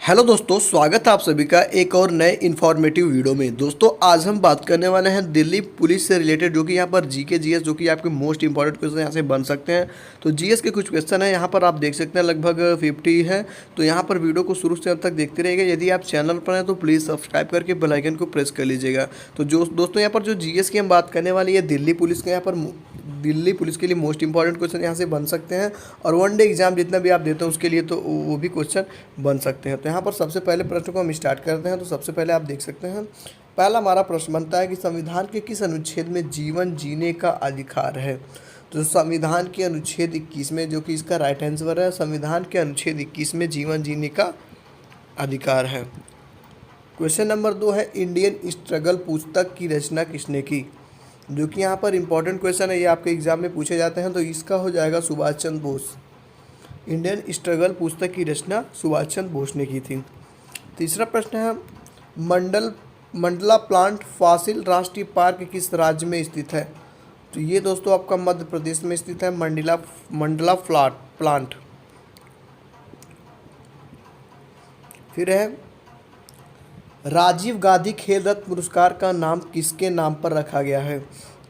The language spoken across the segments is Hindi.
हेलो दोस्तों, स्वागत है आप सभी का एक और नए इन्फॉर्मेटिव वीडियो में। दोस्तों आज हम बात करने वाले हैं दिल्ली पुलिस से रिलेटेड, जो कि यहाँ पर जीके जीएस जो कि आपके मोस्ट इंपॉर्टेंट क्वेश्चन यहाँ से बन सकते हैं। तो जीएस के कुछ क्वेश्चन हैं यहाँ पर, आप देख सकते हैं लगभग 50 है। तो यहाँ पर वीडियो को शुरू से अंत तक देखते रहिएगा। यदि आप चैनल पर हैं तो प्लीज़ सब्सक्राइब करके बेल आइकन को प्रेस कर लीजिएगा। तो जो दोस्तों यहाँ पर जो जीएस की हम बात करने वाली है, दिल्ली पुलिस के यहाँ पर दिल्ली पुलिस के लिए मोस्ट इंपॉर्टेंट क्वेश्चन यहाँ से बन सकते हैं। और वनडे एग्जाम जितना भी आप देते हैं उसके लिए तो वो भी क्वेश्चन बन सकते हैं। तो यहाँ पर सबसे पहले प्रश्न को हम स्टार्ट करते हैं। तो सबसे पहले आप देख सकते हैं, पहला हमारा प्रश्न बनता है कि संविधान के किस अनुच्छेद में जीवन जीने का अधिकार है। तो संविधान के अनुच्छेद 21 में, जो कि इसका राइट आंसर है, संविधान के अनुच्छेद 21 में जीवन जीने का अधिकार है। क्वेश्चन नंबर 2 है, इंडियन स्ट्रगल पुस्तक की रचना किसने की। जो कि यहाँ पर इंपॉर्टेंट क्वेश्चन है, ये आपके एग्जाम में पूछे जाते हैं। तो इसका हो जाएगा सुभाष चंद्र बोस। इंडियन स्ट्रगल पुस्तक की रचना सुभाष चंद्र बोस ने की थी। तीसरा प्रश्न है, मंडला प्लांट फॉसिल राष्ट्रीय पार्क किस राज्य में स्थित है। तो ये दोस्तों आपका मध्य प्रदेश में स्थित है, मंडला प्लांट। फिर है, राजीव गांधी खेल रत्न पुरस्कार का नाम किसके नाम पर रखा गया है।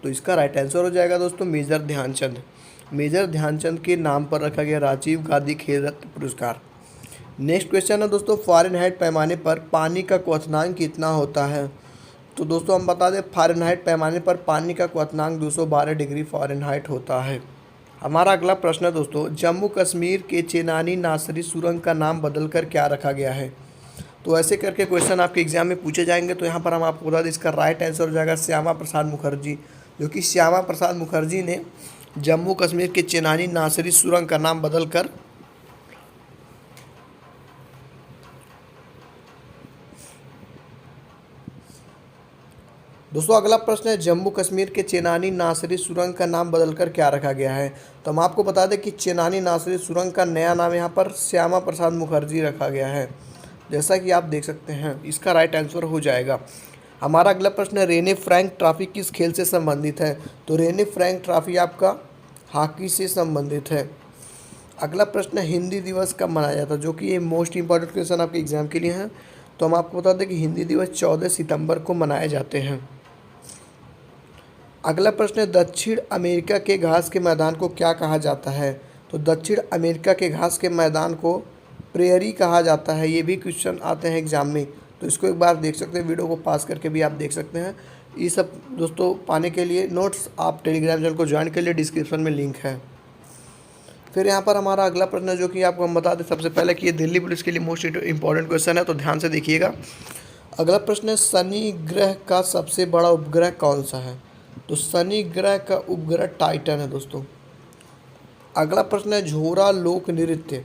तो इसका राइट आंसर हो जाएगा दोस्तों मेजर ध्यानचंद। मेजर ध्यानचंद के नाम पर रखा गया राजीव गांधी खेल रत्न पुरस्कार। नेक्स्ट क्वेश्चन है दोस्तों, फ़ारेनहाइट पैमाने पर पानी का क्वथनांक कितना होता है। तो दोस्तों हम बता दें, फ़ारेनहाइट पैमाने पर पानी का क्वथनांक 212 डिग्री फ़ारेनहाइट होता है। हमारा अगला प्रश्न है दोस्तों, जम्मू कश्मीर के चेनानी नासरी सुरंग का नाम बदलकर क्या रखा गया है। तो ऐसे करके क्वेश्चन आपके एग्जाम में पूछे जाएंगे। तो यहाँ पर हम आपको बता दें, इसका राइट आंसर हो जाएगा श्यामा प्रसाद मुखर्जी। जो कि श्यामा प्रसाद मुखर्जी ने जम्मू कश्मीर के चेनानी नासरी सुरंग का नाम बदलकर दोस्तों अगला प्रश्न है, जम्मू कश्मीर के चेनानी नासरी सुरंग का नाम बदलकर क्या रखा गया है। तो हम आपको बता दें कि चेनानी नासरी सुरंग का नया नाम यहाँ पर श्यामा प्रसाद मुखर्जी रखा गया है, जैसा कि आप देख सकते हैं। इसका राइट आंसर हो जाएगा। हमारा अगला प्रश्न है, रेने फ्रैंक ट्रॉफी किस खेल से संबंधित है। तो रेने फ्रैंक ट्रॉफी आपका हॉकी से संबंधित है। अगला प्रश्न है, हिंदी दिवस कब मनाया जाता है। जो कि ये मोस्ट इंपॉर्टेंट क्वेश्चन आपके एग्जाम के लिए है। तो हम आपको बता दें कि हिंदी दिवस 14 सितंबर को मनाए जाते हैं। अगला प्रश्न है, दक्षिण अमेरिका के घास के मैदान को क्या कहा जाता है। तो दक्षिण अमेरिका के घास के मैदान को प्रेयरी कहा जाता है। ये भी क्वेश्चन आते हैं एग्जाम में, तो इसको एक बार देख सकते हैं, वीडियो को पास करके भी आप देख सकते हैं। ये सब दोस्तों पाने के लिए नोट्स आप टेलीग्राम चैनल को ज्वाइन कर लिए, डिस्क्रिप्शन में लिंक है। फिर यहाँ पर हमारा अगला प्रश्न है, जो कि आपको हम बता दें सबसे पहले कि ये दिल्ली पुलिस के लिए मोस्ट इंपॉर्टेंट क्वेश्चन है, तो ध्यान से देखिएगा। अगला प्रश्न है, शनि ग्रह का सबसे बड़ा उपग्रह कौन सा है। तो शनि ग्रह का उपग्रह टाइटन है दोस्तों। अगला प्रश्न है, झोरा लोक नृत्य।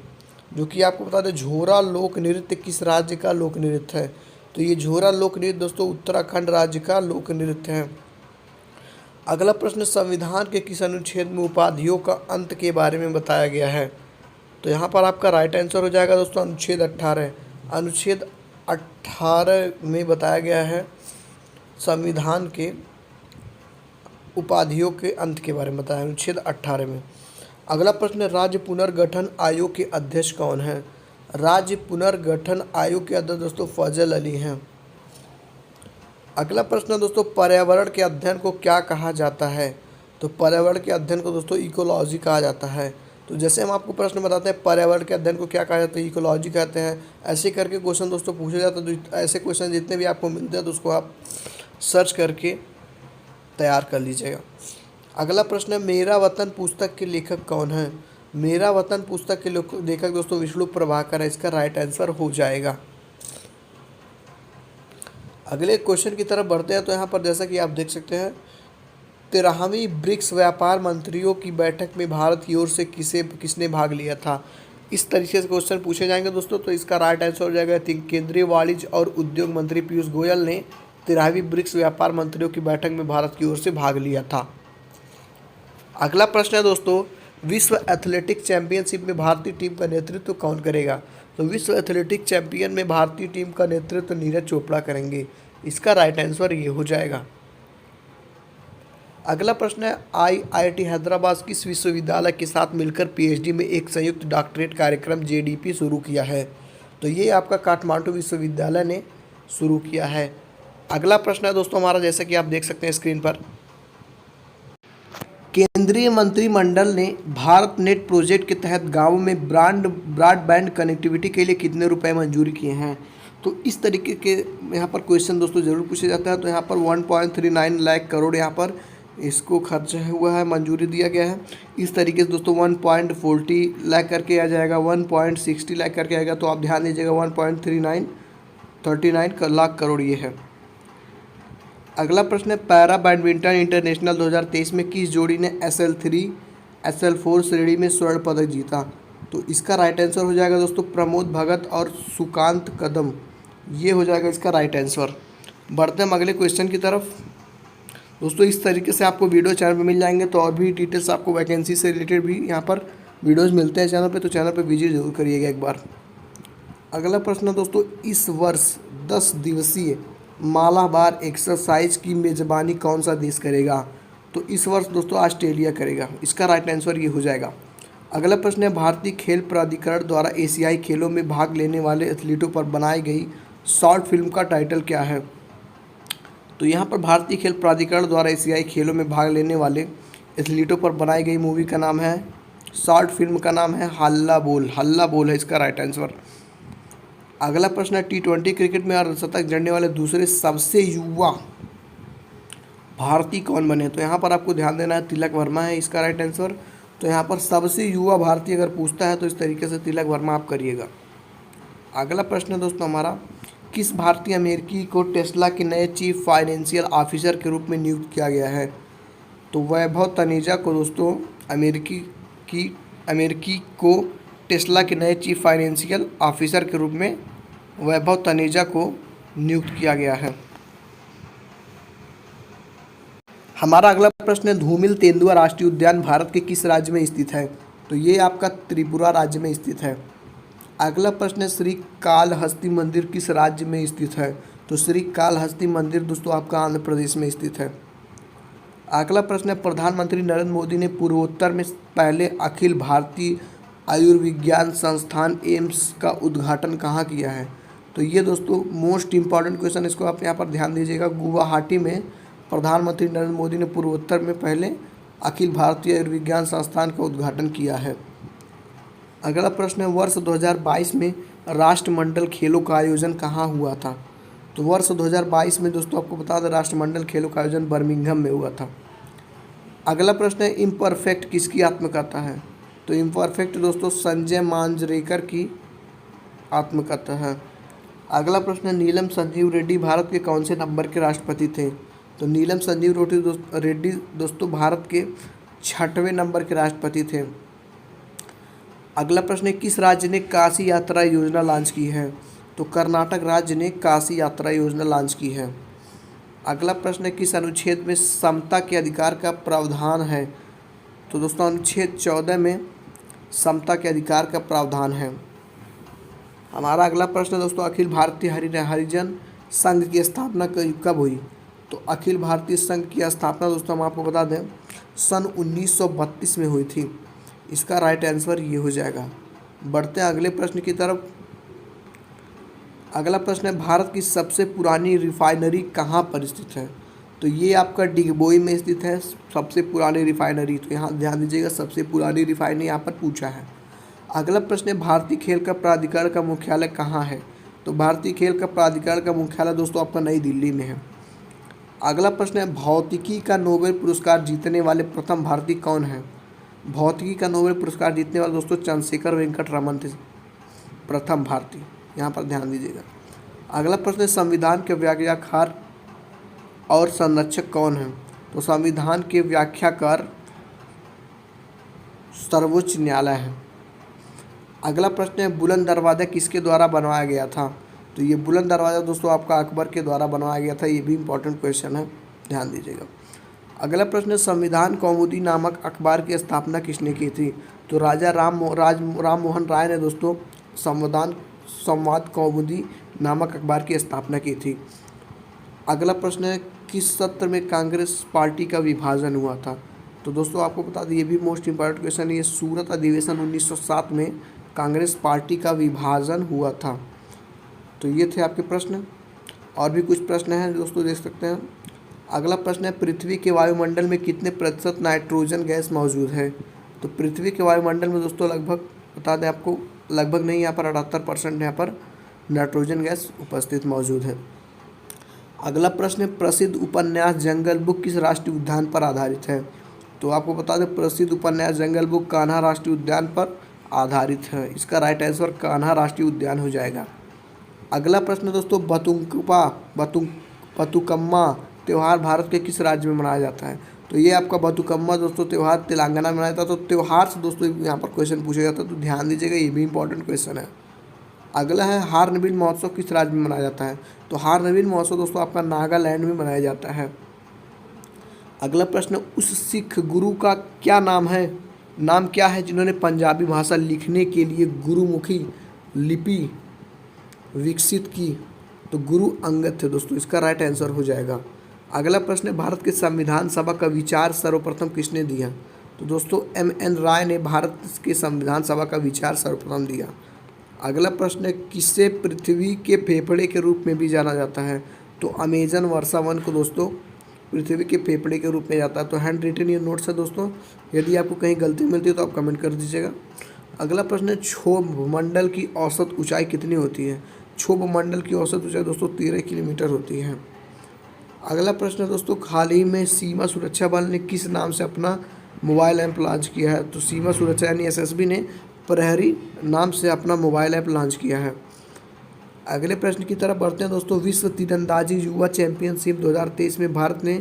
जो कि आपको बता दें, झोरा लोक नृत्य किस राज्य का लोक नृत्य है। तो ये झोरा लोक नृत्य दोस्तों उत्तराखंड राज्य का लोक नृत्य है। अगला प्रश्न, संविधान के किस अनुच्छेद में उपाधियों का अंत के बारे में बताया गया है। तो यहाँ पर आपका राइट आंसर हो जाएगा दोस्तों अनुच्छेद 18। अनुच्छेद 18 में बताया गया है संविधान के उपाधियों के अंत के बारे में बताया, अनुच्छेद 18 में। अगला प्रश्न, राज्य पुनर्गठन आयोग के अध्यक्ष कौन है। राज्य पुनर्गठन आयोग के अध्यक्ष दोस्तों फजल अली हैं। अगला प्रश्न दोस्तों, पर्यावरण के अध्ययन को क्या कहा जाता है। तो पर्यावरण के अध्ययन को दोस्तों इकोलॉजी कहा जाता है। तो जैसे हम आपको प्रश्न बताते हैं, पर्यावरण के अध्ययन को क्या कहा जाता है, इकोलॉजी कहते हैं। ऐसे करके क्वेश्चन दोस्तों पूछे जाते हैं। तो ऐसे क्वेश्चन जितने भी आपको मिलते हैं तो उसको आप सर्च करके तैयार कर लीजिएगा। अगला प्रश्न है, मेरा वतन पुस्तक के लेखक कौन है। मेरा वतन पुस्तक के लेखक दोस्तों विष्णु प्रभाकर है। इसका राइट आंसर हो जाएगा। अगले क्वेश्चन की तरफ बढ़ते हैं। तो यहाँ पर जैसा कि आप देख सकते हैं, 13वीं ब्रिक्स व्यापार मंत्रियों की बैठक में भारत की ओर से किसने भाग लिया था। इस तरीके से क्वेश्चन पूछे जाएंगे दोस्तों। तो इसका राइट आंसर हो जाएगा, केंद्रीय वाणिज्य और उद्योग मंत्री पीयूष गोयल ने 13वीं ब्रिक्स व्यापार मंत्रियों की बैठक में भारत की ओर से भाग लिया था। अगला प्रश्न है दोस्तों, विश्व एथलेटिक चैंपियनशिप में भारतीय टीम का नेतृत्व कौन करेगा। तो विश्व एथलेटिक चैंपियन में भारतीय टीम का नेतृत्व नीरज चोपड़ा करेंगे। इसका राइट आंसर ये हो जाएगा। अगला प्रश्न है, आईआईटी हैदराबाद किस विश्वविद्यालय के साथ मिलकर पीएचडी में एक संयुक्त डॉक्टरेट कार्यक्रम जेडीपी शुरू किया है। तो ये आपका काठमांडू विश्वविद्यालय ने शुरू किया है। अगला प्रश्न है दोस्तों हमारा, जैसे कि आप देख सकते हैं स्क्रीन पर, केंद्रीय मंत्रिमंडल ने भारत नेट प्रोजेक्ट के तहत गांवों में ब्रॉडबैंड कनेक्टिविटी के लिए कितने रुपए मंजूर किए हैं। तो इस तरीके के यहाँ पर क्वेश्चन दोस्तों ज़रूर पूछा जाता है। तो यहाँ पर 1.39 लाख करोड़ यहाँ पर इसको खर्च हुआ है, मंजूरी दिया गया है। इस तरीके से दोस्तों 1.40 लाख करके आ जाएगा, 1.60 लाख करके आएगा। तो आप ध्यान दीजिएगा 1.39 लाख करोड़ ये है। अगला प्रश्न है, पैरा बैडमिंटन इंटरनेशनल 2023 में किस जोड़ी ने SL3 SL4 श्रेणी में स्वर्ण पदक जीता। तो इसका राइट आंसर हो जाएगा दोस्तों प्रमोद भगत और सुकांत कदम, ये हो जाएगा इसका राइट आंसर। बढ़ते हैं अगले क्वेश्चन की तरफ। दोस्तों इस तरीके से आपको वीडियो चैनल पर मिल जाएंगे। तो और भी डिटेल्स आपको वैकेंसी से रिलेटेड भी यहाँ पर वीडियोज़ मिलते हैं चैनल पर, तो चैनल पर विजिट जरूर करिएगा एक बार। अगला प्रश्न दोस्तों, इस वर्ष 10 दिवसीय मालाबार एक्सरसाइज की मेज़बानी कौन सा देश करेगा। तो इस वर्ष दोस्तों ऑस्ट्रेलिया करेगा, इसका राइट आंसर ये हो जाएगा। अगला प्रश्न है, भारतीय खेल प्राधिकरण द्वारा एशियाई खेलों में भाग लेने वाले एथलीटों पर बनाई गई शॉर्ट फिल्म का टाइटल क्या है। तो यहाँ पर भारतीय खेल प्राधिकरण द्वारा एशियाई खेलों में भाग लेने वाले एथलीटों पर बनाई गई मूवी का नाम है, शॉर्ट फिल्म का नाम है हल्ला बोल। हल्ला बोल है इसका राइट आंसर। अगला प्रश्न है, T20 क्रिकेट में अर्धशतक जड़ने वाले दूसरे सबसे युवा भारतीय कौन बने। तो यहाँ पर आपको ध्यान देना है, तिलक वर्मा है इसका राइट आंसर। तो यहाँ पर सबसे युवा भारतीय अगर पूछता है तो इस तरीके से तिलक वर्मा आप करिएगा। अगला प्रश्न है दोस्तों हमारा, किस भारतीय अमेरिकी को टेस्ला के नए चीफ फाइनेंशियल ऑफिसर के रूप में नियुक्त किया गया है। तो वैभव तनेजा को दोस्तों अमेरिकी को टेस्ला के नए चीफ फाइनेंशियल ऑफिसर के रूप में वैभव तनेजा को नियुक्त किया गया है। हमारा अगला प्रश्न है, धूमिल तेंदुआ राष्ट्रीय उद्यान भारत के किस राज्य में स्थित है। तो ये आपका त्रिपुरा राज्य में स्थित है। अगला प्रश्न है, श्री कालहस्ती मंदिर किस राज्य में स्थित है। तो श्री कालहस्ती मंदिर दोस्तों आपका आंध्र प्रदेश में स्थित है। अगला प्रश्न है, प्रधानमंत्री नरेंद्र मोदी ने पूर्वोत्तर में पहले अखिल भारतीय आयुर्विज्ञान संस्थान एम्स का उद्घाटन कहाँ किया है। तो ये दोस्तों मोस्ट इम्पॉर्टेंट क्वेश्चन, इसको आप यहाँ पर ध्यान दीजिएगा। गुवाहाटी में प्रधानमंत्री नरेंद्र मोदी ने पूर्वोत्तर में पहले अखिल भारतीय आयुर्विज्ञान संस्थान का उद्घाटन किया है। अगला प्रश्न है, वर्ष 2022 में राष्ट्रमंडल खेलों का आयोजन कहाँ हुआ था। तो वर्ष 2022 में दोस्तों आपको बता दें राष्ट्रमंडल खेलों का आयोजन बर्मिंघम में हुआ था। अगला प्रश्न है, इम्परफेक्ट किसकी आत्मकथा है। तो इम्परफेक्ट दोस्तों संजय मांजरेकर की आत्मकथा है। अगला प्रश्न है, नीलम संजीव रेड्डी भारत के कौन से नंबर के राष्ट्रपति थे। तो नीलम संजीव रेड्डी दोस्तों भारत के 6वें नंबर के राष्ट्रपति थे। अगला प्रश्न है, किस राज्य ने काशी यात्रा योजना लॉन्च की है। तो कर्नाटक राज्य ने काशी यात्रा योजना लॉन्च की है। अगला प्रश्न है, किस अनुच्छेद में समता के अधिकार का प्रावधान है। तो दोस्तों अनुच्छेद 14 में समता के अधिकार का प्रावधान है। हमारा अगला प्रश्न है दोस्तों, अखिल भारतीय हरिजन संघ की स्थापना कब हुई। तो अखिल भारतीय संघ की स्थापना दोस्तों हम आपको बता दें सन 1932 में हुई थी, इसका राइट आंसर ये हो जाएगा। बढ़ते हैं अगले प्रश्न की तरफ। अगला प्रश्न है, भारत की सबसे पुरानी रिफाइनरी कहाँ पर स्थित है। तो ये आपका डिगबोई में स्थित है सबसे पुरानी रिफाइनरी। तो यहाँ ध्यान दीजिएगा सबसे पुरानी रिफाइनरी यहाँ पर पूछा है। अगला प्रश्न है, भारतीय खेल का प्राधिकरण का मुख्यालय कहाँ है। तो भारतीय खेल का प्राधिकरण का मुख्यालय दोस्तों आपका नई दिल्ली में है। अगला प्रश्न है, भौतिकी का नोबेल पुरस्कार जीतने वाले प्रथम भारतीय कौन है। भौतिकी का नोबेल पुरस्कार जीतने वाले दोस्तों चंद्रशेखर वेंकट रमन थे प्रथम भारतीय, यहाँ पर ध्यान दीजिएगा। अगला प्रश्न है, संविधान के व्याख्याकार और संरक्षक कौन है। तो संविधान के व्याख्याकार सर्वोच्च न्यायालय है। अगला प्रश्न है, बुलंद दरवाज़ा किसके द्वारा बनवाया गया था। तो ये बुलंद दरवाज़ा दोस्तों आपका अकबर के द्वारा बनवाया गया था, ये भी इंपॉर्टेंट क्वेश्चन है, ध्यान दीजिएगा। अगला प्रश्न है, संविधान कौमुदी नामक अखबार की स्थापना किसने की थी। तो राजा राम मोहन राय ने दोस्तों संवाद कौमुदी नामक अखबार की स्थापना की थी। अगला प्रश्न है, किस सत्र में कांग्रेस पार्टी का विभाजन हुआ था। तो दोस्तों आपको बता दें ये भी मोस्ट इम्पॉर्टेंट क्वेश्चन है, ये सूरत अधिवेशन 1907 में कांग्रेस पार्टी का विभाजन हुआ था। तो ये थे आपके प्रश्न। और भी कुछ प्रश्न हैं दोस्तों, देख सकते हैं। अगला प्रश्न है, पृथ्वी के वायुमंडल में कितने प्रतिशत नाइट्रोजन गैस मौजूद है? तो पृथ्वी के वायुमंडल में दोस्तों लगभग, बता दें आपको, लगभग नहीं, यहाँ पर 78% यहाँ पर नाइट्रोजन गैस उपस्थित मौजूद है। अगला प्रश्न है, प्रसिद्ध उपन्यास जंगल बुक किस राष्ट्रीय उद्यान पर आधारित है? तो आपको बता दें, प्रसिद्ध उपन्यास जंगल बुक कान्हा राष्ट्रीय उद्यान पर आधारित है। इसका राइट आंसर कान्हा राष्ट्रीय उद्यान हो जाएगा। अगला प्रश्न दोस्तों, बतुकम्मा त्यौहार भारत के किस राज्य में मनाया जाता है? तो ये आपका बतुकम्मा दोस्तों त्यौहार तेलंगाना में मनाया जाता है। तो त्यौहार से दोस्तों यहाँ पर क्वेश्चन पूछा जाता है, तो ध्यान दीजिएगा, ये भी इंपॉर्टेंट क्वेश्चन है। अगला है, हार्नबिल महोत्सव किस राज्य में मनाया जाता है? तो हार्नबिल महोत्सव दोस्तों आपका नागालैंड में मनाया जाता है। अगला प्रश्न, उस सिख गुरु का क्या नाम है, नाम क्या है जिन्होंने पंजाबी भाषा लिखने के लिए गुरुमुखी लिपि विकसित की? तो गुरु अंगद थे दोस्तों, इसका राइट आंसर हो जाएगा। अगला प्रश्न है, भारत के संविधान सभा का विचार सर्वप्रथम किसने दिया? तो दोस्तों M.N. राय ने भारत के संविधान सभा का विचार सर्वप्रथम दिया। अगला प्रश्न है, किसे पृथ्वी के फेफड़े के रूप में भी जाना जाता है? तो अमेजन वर्षावन को दोस्तों पृथ्वी के फेफड़े के रूप में जाता है। तो हैंड रिटन ये नोट्स है दोस्तों, यदि आपको कहीं गलती मिलती है तो आप कमेंट कर दीजिएगा। अगला प्रश्न है, क्षोभ मंडल की औसत ऊंचाई कितनी होती है? क्षोभ मंडल की औसत ऊंचाई दोस्तों 13 किलोमीटर होती है। अगला प्रश्न है दोस्तों, हाल ही में सीमा सुरक्षा बल ने किस नाम से अपना मोबाइल ऐप लॉन्च किया है? तो सीमा सुरक्षा यानी SSB ने प्रहरी नाम से अपना मोबाइल ऐप लॉन्च किया है। अगले प्रश्न की तरफ बढ़ते हैं दोस्तों, विश्व तीरंदाजी युवा चैंपियनशिप 2023 में भारत ने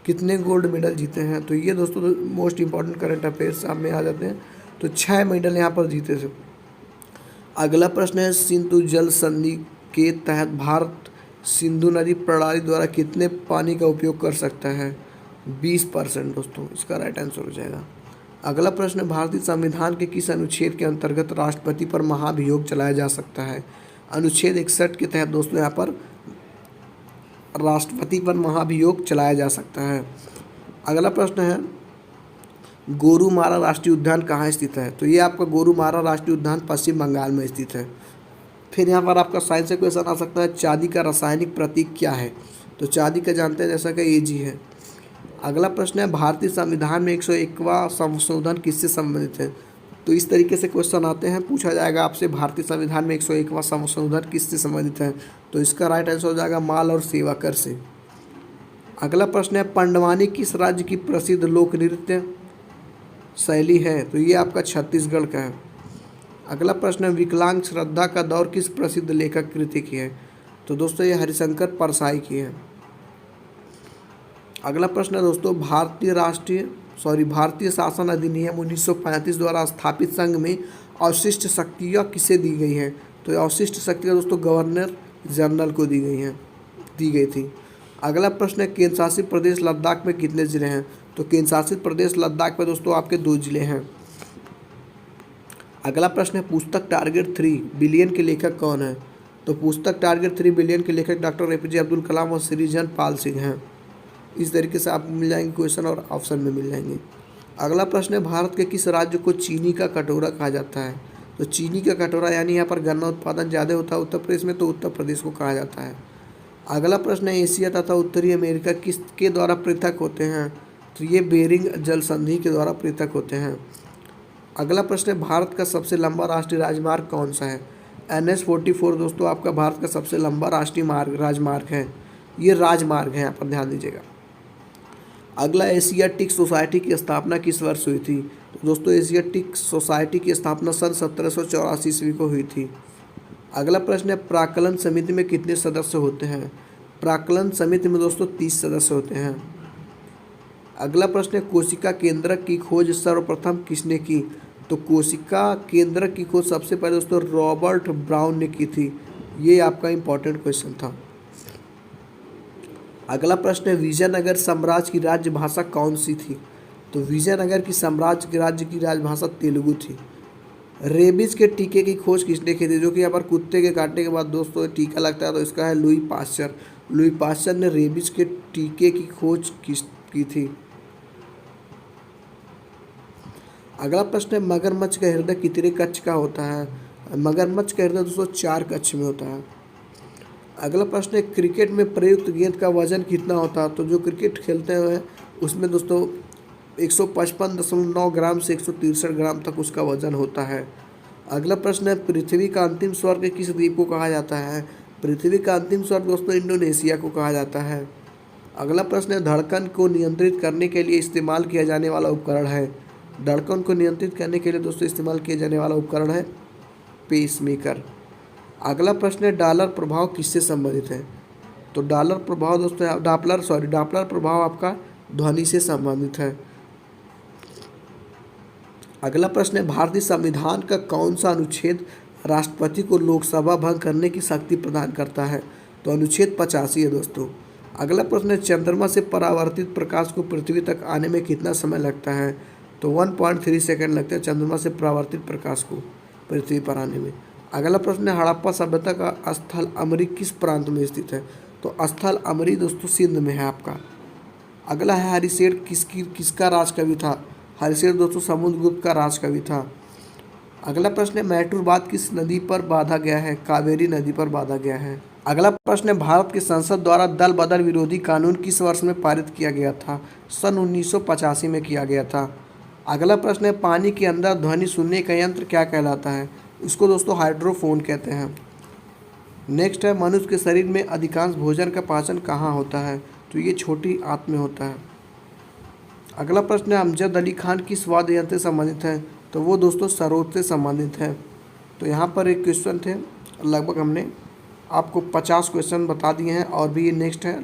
कितने गोल्ड मेडल जीते हैं? तो ये दोस्तों मोस्ट इंपॉर्टेंट करंट अफेयर्स सामने आ जाते हैं। तो 6 मेडल यहाँ पर जीते थे। अगला प्रश्न है, सिंधु जल संधि के तहत भारत सिंधु नदी प्रणाली द्वारा कितने पानी का उपयोग कर सकता है? 20% दोस्तों, इसका राइट आंसर हो जाएगा। अगला प्रश्न, भारतीय संविधान के किस अनुच्छेद के अंतर्गत राष्ट्रपति पर महाभियोग चलाया जा सकता है? अनुच्छेद 61 के तहत दोस्तों यहाँ पर राष्ट्रपति पर महाभियोग चलाया जा सकता है। अगला प्रश्न है, गोरुमारा राष्ट्रीय उद्यान कहाँ स्थित है? तो ये आपका गोरुमारा राष्ट्रीय उद्यान पश्चिम बंगाल में स्थित है। फिर यहाँ पर आपका साइंस से क्वेश्चन आ सकता है, चांदी का रासायनिक प्रतीक क्या है? तो चांदी का जानते हैं जैसा कि Ag है। अगला प्रश्न है, भारतीय संविधान में 101वां संशोधन किससे संबंधित है? तो इस तरीके से क्वेश्चन आते हैं, पूछा जाएगा आपसे भारतीय संविधान में 101वां संशोधन किससे संबंधित है? तो इसका राइट आंसर हो जाएगा माल और सेवा कर से। अगला प्रश्न है, पंडवानी किस राज्य की प्रसिद्ध लोक नृत्य शैली है? तो ये आपका छत्तीसगढ़ का है। अगला प्रश्न है, विकलांग श्रद्धा का दौर किस प्रसिद्ध लेखक कृति की है? तो दोस्तों ये हरिशंकर परसाई की है। अगला प्रश्न है दोस्तों, भारतीय शासन अधिनियम 1935 द्वारा स्थापित संघ में अवशिष्ट शक्तियाँ किसे दी गई हैं? तो अवशिष्ट शक्तियाँ दोस्तों गवर्नर जनरल को दी गई थी। अगला प्रश्न है, केंद्र शासित प्रदेश लद्दाख में कितने ज़िले हैं? तो केंद्र शासित प्रदेश लद्दाख में दोस्तों आपके 2 ज़िले हैं। अगला प्रश्न है, पुस्तक टारगेट 3 बिलियन के लेखक कौन है? तो पुस्तक टारगेट 3 बिलियन के लेखक डॉक्टर APJ अब्दुल कलाम और सृजन पाल सिंह हैं। इस तरीके से आपको मिल जाएंगे क्वेश्चन और ऑप्शन में मिल जाएंगे। अगला प्रश्न है, भारत के किस राज्य को चीनी का कटोरा कहा जाता है? तो चीनी का कटोरा यानी यहाँ पर गन्ना उत्पादन ज़्यादा होता है उत्तर प्रदेश में, तो उत्तर प्रदेश को कहा जाता है। अगला प्रश्न है, एशिया तथा उत्तरी अमेरिका किसके द्वारा पृथक होते हैं? तो ये बेरिंग जल संधि के द्वारा पृथक होते हैं। अगला प्रश्न है, भारत का सबसे लंबा राष्ट्रीय राजमार्ग कौन सा है? NH-44 दोस्तों आपका भारत का सबसे लंबा राष्ट्रीय राजमार्ग है। ये राजमार्ग है, यहाँ पर ध्यान दीजिएगा। अगला, एशियाटिक सोसाइटी की स्थापना किस वर्ष हुई थी? तो दोस्तों एशियाटिक सोसाइटी की स्थापना सन 1784 ईस्वी को हुई थी। अगला प्रश्न है, प्राक्कलन समिति में कितने सदस्य होते हैं? प्राक्कलन समिति में दोस्तों 30 सदस्य होते हैं। अगला प्रश्न है, कोशिका केंद्रक की खोज सर्वप्रथम किसने की? तो कोशिका केंद्रक की खोज सबसे पहले दोस्तों रॉबर्ट ब्राउन ने की थी। ये आपका इंपॉर्टेंट क्वेश्चन था। अगला प्रश्न है, विजयनगर साम्राज्य की राज्य भाषा कौन सी थी? तो विजयनगर की साम्राज्य के राज्य की राजभाषा तेलुगु थी। रेबीज के टीके की खोज किसने की थी? जो कि यहाँ पर कुत्ते के काटने के बाद दोस्तों टीका लगता है, तो इसका है लुई पाश्चर। लुई पाश्चर ने रेबीज के टीके की खोज की थी। अगला प्रश्न है, मगरमच्छ का हृदय कितने कक्ष का होता है? मगरमच्छ का हृदय दोस्तों 4 कक्ष में होता है। अगला प्रश्न है क्रिकेट में प्रयुक्त गेंद का वजन कितना होता है। तो जो क्रिकेट खेलते हैं उसमें दोस्तों 155.9 ग्राम से 163 ग्राम तक उसका वजन होता है। अगला प्रश्न है पृथ्वी का अंतिम स्वर्ग किस द्वीप को कहा जाता है। पृथ्वी का अंतिम स्वर्ग दोस्तों इंडोनेशिया को कहा जाता है। अगला प्रश्न है धड़कन को नियंत्रित करने के लिए इस्तेमाल किया जाने वाला उपकरण है। धड़कन को नियंत्रित करने के लिए दोस्तों इस्तेमाल किया जाने वाला उपकरण है पेसमेकर। अगला प्रश्न है डॉलर प्रभाव किससे संबंधित है। तो डॉलर प्रभाव दोस्तों डॉपलर प्रभाव आपका ध्वनि से संबंधित है। अगला प्रश्न है भारतीय संविधान का कौन सा अनुच्छेद राष्ट्रपति को लोकसभा भंग करने की शक्ति प्रदान करता है। तो अनुच्छेद 85 है दोस्तों। अगला प्रश्न है चंद्रमा से परावर्तित प्रकाश को पृथ्वी तक आने में कितना समय लगता है। तो 1.3 सेकंड लगते हैं चंद्रमा से परावर्तित प्रकाश को पृथ्वी पर आने में। अगला प्रश्न है हड़प्पा सभ्यता का स्थल अमरी किस प्रांत में स्थित है। तो स्थल अमरी दोस्तों सिंध में है आपका। अगला है हरिशेर किसका राजकवि था। हरिशेर दोस्तों समुद्रगुप्त का राजकवि था। अगला प्रश्न है मैटुरवाद किस नदी पर बांधा गया है। कावेरी नदी पर बांधा गया है। अगला प्रश्न है भारत की संसद द्वारा दल बदल विरोधी कानून किस वर्ष में पारित किया गया था। सन 1985 में किया गया था। अगला प्रश्न है पानी के अंदर ध्वनि सुनने का यंत्र क्या कहलाता है। इसको दोस्तों हाइड्रोफोन कहते हैं। नेक्स्ट है मनुष्य के शरीर में अधिकांश भोजन का पाचन कहाँ होता है। तो ये छोटी आंत में होता है। अगला प्रश्न है अमजद अली खान किस वाद्य यंत्र से संबंधित है। तो वो दोस्तों सरोद से संबंधित है। तो यहाँ पर एक क्वेश्चन थे, लगभग हमने आपको 50 क्वेश्चन बता दिए हैं और भी ये नेक्स्ट है,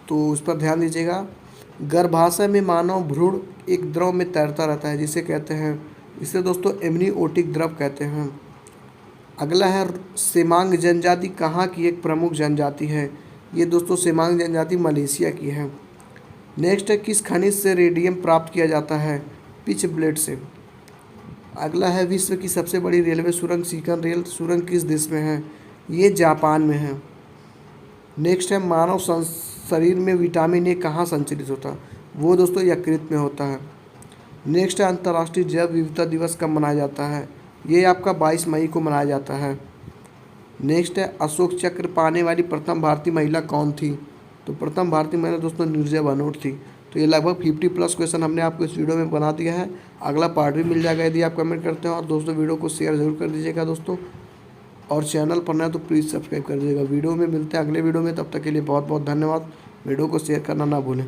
तो उस पर ध्यान दीजिएगा। गर्भाशय में मानव भ्रूण एक द्रव में तैरता रहता है जिसे कहते हैं, इसे दोस्तों एमनियोटिक द्रव कहते हैं। अगला है सेमांग जनजाति कहाँ की एक प्रमुख जनजाति है। ये दोस्तों सेमांग जनजाति मलेशिया की है। नेक्स्ट है किस खनिज से रेडियम प्राप्त किया जाता है। पिच ब्लेड से। अगला है विश्व की सबसे बड़ी रेलवे सुरंग सीकन रेल सुरंग किस देश में है। ये जापान में है। नेक्स्ट है मानव शरीर में विटामिन ए कहाँ संचरित होता है। वो दोस्तों यकृत में होता है। नेक्स्ट है अंतर्राष्ट्रीय जैव विविधता दिवस कब मनाया जाता है। ये आपका 22 मई को मनाया जाता है। नेक्स्ट है अशोक चक्र पाने वाली प्रथम भारतीय महिला कौन थी। तो प्रथम भारतीय महिला दोस्तों नीरजा भानोट थी। तो ये लगभग 50+ क्वेश्चन हमने आपको इस वीडियो में बना दिया है। अगला पार्ट भी मिल जाएगा यदि आप कमेंट करते हैं। और दोस्तों वीडियो को शेयर जरूर कर दीजिएगा दोस्तों, और चैनल पर नया तो प्लीज़ सब्सक्राइब कर दीजिएगा। वीडियो में मिलते हैं अगले वीडियो में, तब तक के लिए बहुत बहुत धन्यवाद। वीडियो को शेयर करना ना भूलें।